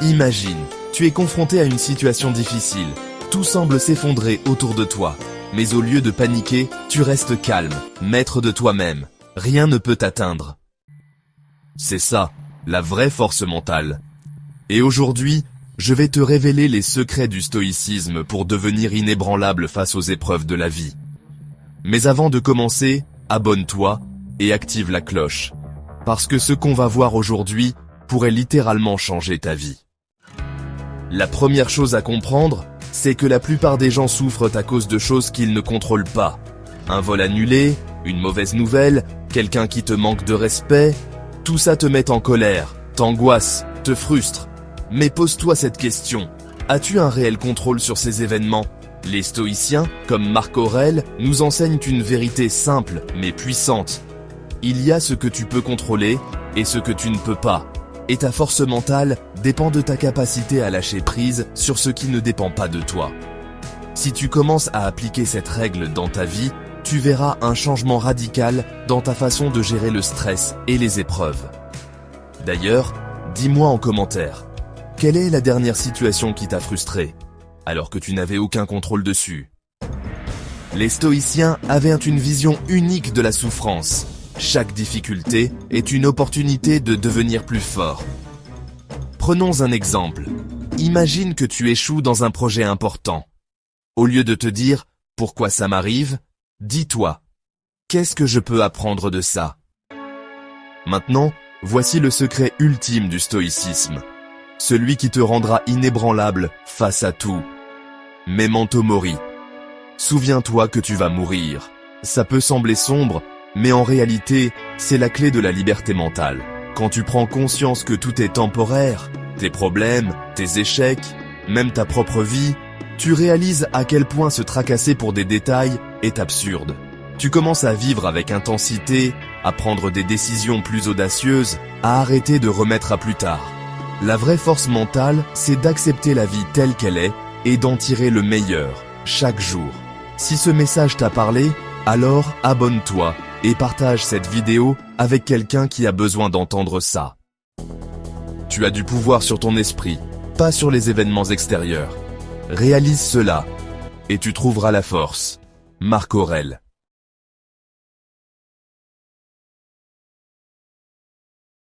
Imagine, tu es confronté à une situation difficile. Tout semble s'effondrer autour de toi. Mais au lieu de paniquer, tu restes calme, maître de toi-même. Rien ne peut t'atteindre. C'est ça, la vraie force mentale. Et aujourd'hui, je vais te révéler les secrets du stoïcisme pour devenir inébranlable face aux épreuves de la vie. Mais avant de commencer, abonne-toi et active la cloche. Parce que ce qu'on va voir aujourd'hui pourrait littéralement changer ta vie. La première chose à comprendre, c'est que la plupart des gens souffrent à cause de choses qu'ils ne contrôlent pas. Un vol annulé, une mauvaise nouvelle, quelqu'un qui te manque de respect, tout ça te met en colère, t'angoisse, te frustre. Mais pose-toi cette question, as-tu un réel contrôle sur ces événements ? Les stoïciens, comme Marc Aurèle, nous enseignent une vérité simple mais puissante. Il y a ce que tu peux contrôler et ce que tu ne peux pas. Et ta force mentale dépend de ta capacité à lâcher prise sur ce qui ne dépend pas de toi. Si tu commences à appliquer cette règle dans ta vie, tu verras un changement radical dans ta façon de gérer le stress et les épreuves. D'ailleurs, dis-moi en commentaire, quelle est la dernière situation qui t'a frustré, alors que tu n'avais aucun contrôle dessus ? Les stoïciens avaient une vision unique de la souffrance. Chaque difficulté est une opportunité de devenir plus fort. Prenons un exemple. Imagine que tu échoues dans un projet important. Au lieu de te dire « Pourquoi ça m'arrive ?», dis-toi « Qu'est-ce que je peux apprendre de ça ?» Maintenant, voici le secret ultime du stoïcisme. Celui qui te rendra inébranlable face à tout. Memento mori. Souviens-toi que tu vas mourir. Ça peut sembler sombre, mais en réalité, c'est la clé de la liberté mentale. Quand tu prends conscience que tout est temporaire, tes problèmes, tes échecs, même ta propre vie, tu réalises à quel point se tracasser pour des détails est absurde. Tu commences à vivre avec intensité, à prendre des décisions plus audacieuses, à arrêter de remettre à plus tard. La vraie force mentale, c'est d'accepter la vie telle qu'elle est et d'en tirer le meilleur, chaque jour. Si ce message t'a parlé, alors abonne-toi et partage cette vidéo avec quelqu'un qui a besoin d'entendre ça. Tu as du pouvoir sur ton esprit, pas sur les événements extérieurs. Réalise cela, et tu trouveras la force. Marc Aurèle.